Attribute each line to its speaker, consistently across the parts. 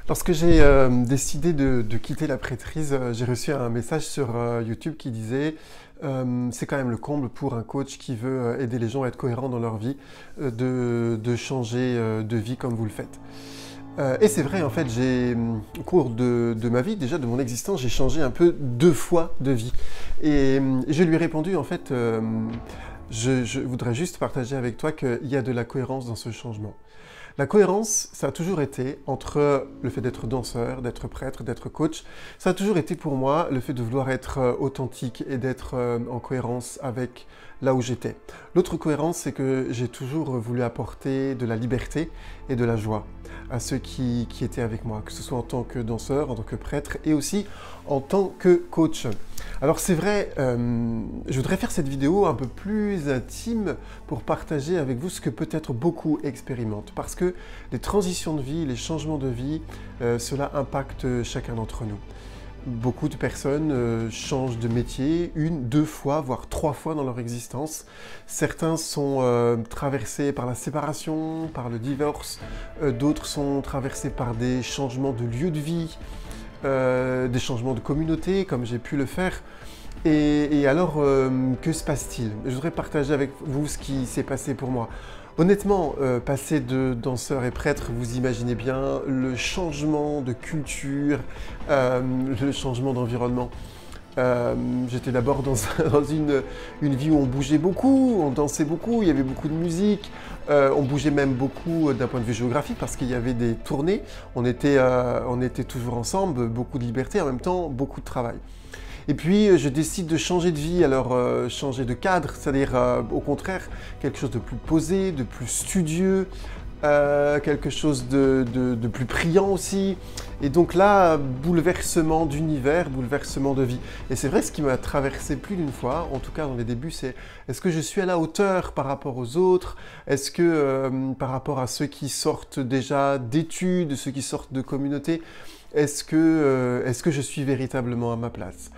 Speaker 1: Lorsque j'ai décidé de quitter la prêtrise, j'ai reçu un message sur YouTube qui disait c'est quand même le comble pour un coach qui veut aider les gens à être cohérents dans leur vie, de changer de vie comme vous le faites. Et c'est vrai, en fait, au cours de ma vie, déjà de mon existence, j'ai changé un peu 2 fois de vie. Et je lui ai répondu, en fait, je voudrais juste partager avec toi qu'il y a de la cohérence dans ce changement. La cohérence, ça a toujours été entre le fait d'être danseur, d'être prêtre, d'être coach. Ça a toujours été pour moi le fait de vouloir être authentique et d'être en cohérence avec là où j'étais. L'autre cohérence, c'est que j'ai toujours voulu apporter de la liberté et de la joie à ceux qui étaient avec moi, que ce soit en tant que danseur, en tant que prêtre et aussi en tant que coach. Alors c'est vrai, je voudrais faire cette vidéo un peu plus intime pour partager avec vous ce que peut-être beaucoup expérimentent. Parce que les transitions de vie, les changements de vie, cela impacte chacun d'entre nous. Beaucoup de personnes changent de métier 1, 2 fois, voire 3 fois dans leur existence. Certains sont traversés par la séparation, par le divorce. D'autres sont traversés par des changements de lieu de vie, des changements de communauté, comme j'ai pu le faire. Et alors, que se passe-t-il? Je voudrais partager avec vous ce qui s'est passé pour moi. Honnêtement, passer de danseur et prêtre, vous imaginez bien le changement de culture, le changement d'environnement. J'étais d'abord dans une vie où on bougeait beaucoup, on dansait beaucoup, il y avait beaucoup de musique, on bougeait même beaucoup d'un point de vue géographique parce qu'il y avait des tournées, on était toujours ensemble, beaucoup de liberté, en même temps beaucoup de travail. Et puis, je décide de changer de vie, alors changer de cadre, c'est-à-dire au contraire, quelque chose de plus posé, de plus studieux, quelque chose de plus priant aussi. Et donc là, bouleversement d'univers, bouleversement de vie. Et c'est vrai, ce qui m'a traversé plus d'une fois, en tout cas dans les débuts, c'est est-ce que je suis à la hauteur par rapport aux autres? Est-ce que par rapport à ceux qui sortent déjà d'études, ceux qui sortent de communautés, est-ce que je suis véritablement à ma place?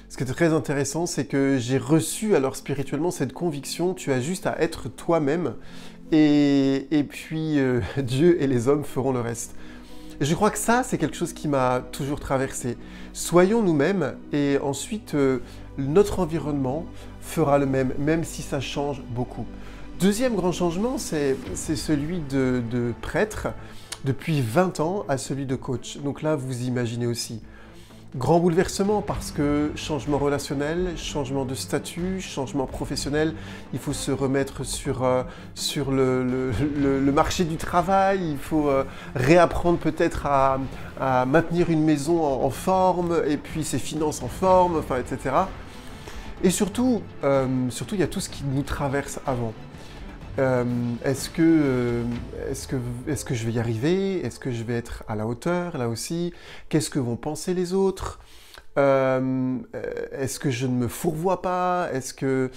Speaker 1: Ce qui est très intéressant, c'est que j'ai reçu alors spirituellement cette conviction, tu as juste à être toi-même et puis Dieu et les hommes feront le reste. Et je crois que ça, c'est quelque chose qui m'a toujours traversé. Soyons nous-mêmes et ensuite notre environnement fera le même, même si ça change beaucoup. Deuxième grand changement, c'est celui de prêtre depuis 20 ans à celui de coach. Donc là, vous imaginez aussi. Grand bouleversement parce que changement relationnel, changement de statut, changement professionnel, il faut se remettre sur le marché du travail, il faut réapprendre peut-être à maintenir une maison en forme et puis ses finances en forme, enfin, etc. Et surtout, il y a tout ce qui nous traverse avant. Est-ce que je vais y arriver? Est-ce que je vais être à la hauteur, là aussi? Qu'est-ce que vont penser les autres? Est-ce que je ne me fourvoie pas? Est-ce que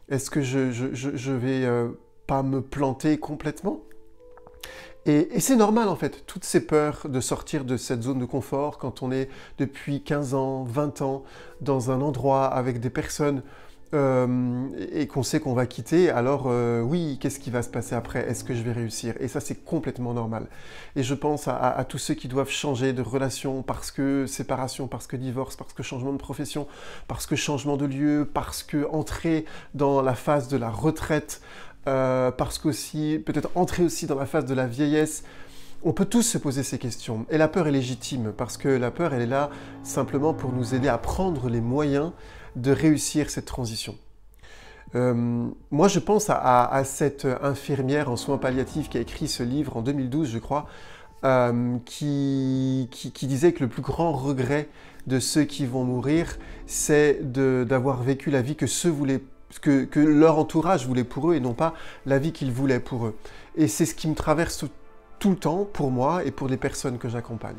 Speaker 1: je vais pas me planter complètement? Et c'est normal en fait, toutes ces peurs de sortir de cette zone de confort quand on est depuis 15 ans, 20 ans dans un endroit avec des personnes et qu'on sait qu'on va quitter, alors oui, qu'est-ce qui va se passer après? Est-ce que je vais réussir? Et ça, c'est complètement normal. Et je pense à tous ceux qui doivent changer de relation parce que séparation, parce que divorce, parce que changement de profession, parce que changement de lieu, parce que entrer dans la phase de la retraite, parce qu'aussi, peut-être entrer aussi dans la phase de la vieillesse. On peut tous se poser ces questions. Et la peur est légitime, parce que la peur, elle est là simplement pour nous aider à prendre les moyens de réussir cette transition. Moi, je pense à cette infirmière en soins palliatifs qui a écrit ce livre en 2012, je crois, qui disait que le plus grand regret de ceux qui vont mourir, c'est d'avoir vécu la vie que leur entourage voulait pour eux et non pas la vie qu'ils voulaient pour eux. Et c'est ce qui me traverse tout le temps pour moi et pour les personnes que j'accompagne.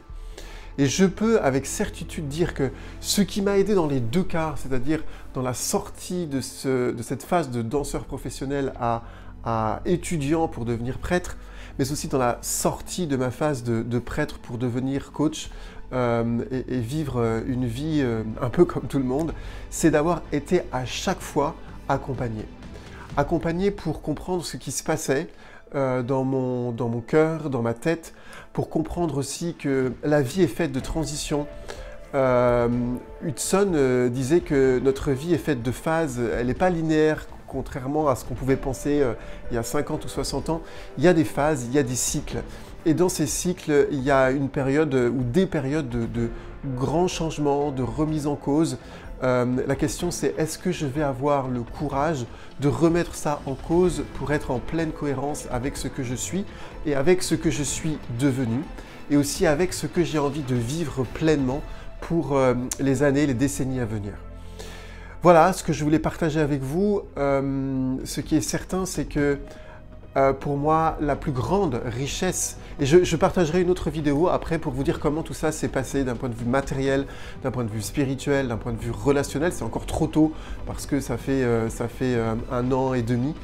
Speaker 1: Et je peux avec certitude dire que ce qui m'a aidé dans les 2 cas, c'est-à-dire dans la sortie de cette phase de danseur professionnel à étudiant pour devenir prêtre, mais aussi dans la sortie de ma phase de prêtre pour devenir coach et vivre une vie un peu comme tout le monde, c'est d'avoir été à chaque fois accompagné. Accompagné pour comprendre ce qui se passait, dans mon cœur, dans ma tête, pour comprendre aussi que la vie est faite de transitions. Hudson disait que notre vie est faite de phases, elle n'est pas linéaire, contrairement à ce qu'on pouvait penser il y a 50 ou 60 ans. Il y a des phases, il y a des cycles. Et dans ces cycles, il y a une période ou des périodes de grands changements, de remise en cause. La question c'est, est-ce que je vais avoir le courage de remettre ça en cause pour être en pleine cohérence avec ce que je suis et avec ce que je suis devenu, et aussi avec ce que j'ai envie de vivre pleinement pour les années, les décennies à venir. Voilà ce que je voulais partager avec vous. Ce qui est certain, c'est que pour moi, la plus grande richesse, et je partagerai une autre vidéo après pour vous dire comment tout ça s'est passé d'un point de vue matériel, d'un point de vue spirituel, d'un point de vue relationnel. C'est encore trop tôt parce que ça fait 1 an et demi.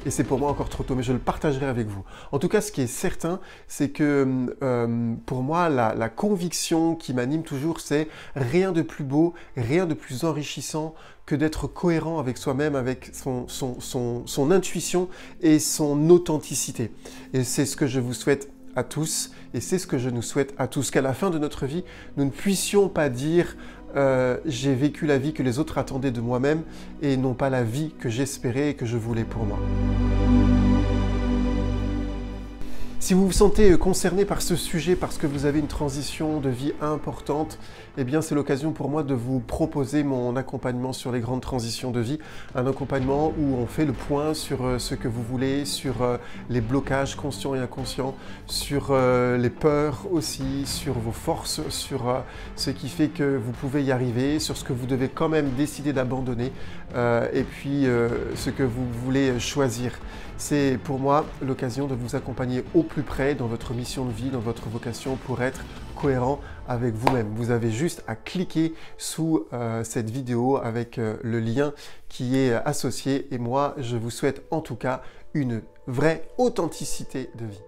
Speaker 1: Et c'est pour moi encore trop tôt, mais je le partagerai avec vous. En tout cas, ce qui est certain, c'est que pour moi, la conviction qui m'anime toujours, c'est rien de plus beau, rien de plus enrichissant que d'être cohérent avec soi-même, avec son intuition et son authenticité. Et c'est ce que je vous souhaite à tous, et c'est ce que je nous souhaite à tous, qu'à la fin de notre vie, nous ne puissions pas dire j'ai vécu la vie que les autres attendaient de moi-même et non pas la vie que j'espérais et que je voulais pour moi. Si vous vous sentez concerné par ce sujet parce que vous avez une transition de vie importante, eh bien c'est l'occasion pour moi de vous proposer mon accompagnement sur les grandes transitions de vie. Un accompagnement où on fait le point sur ce que vous voulez, sur les blocages conscients et inconscients, sur les peurs aussi, sur vos forces, sur ce qui fait que vous pouvez y arriver, sur ce que vous devez quand même décider d'abandonner et puis ce que vous voulez choisir. C'est pour moi l'occasion de vous accompagner au plus près dans votre mission de vie, dans votre vocation pour être cohérent avec vous-même. Vous avez juste à cliquer sous cette vidéo avec le lien qui est associé et moi je vous souhaite en tout cas une vraie authenticité de vie.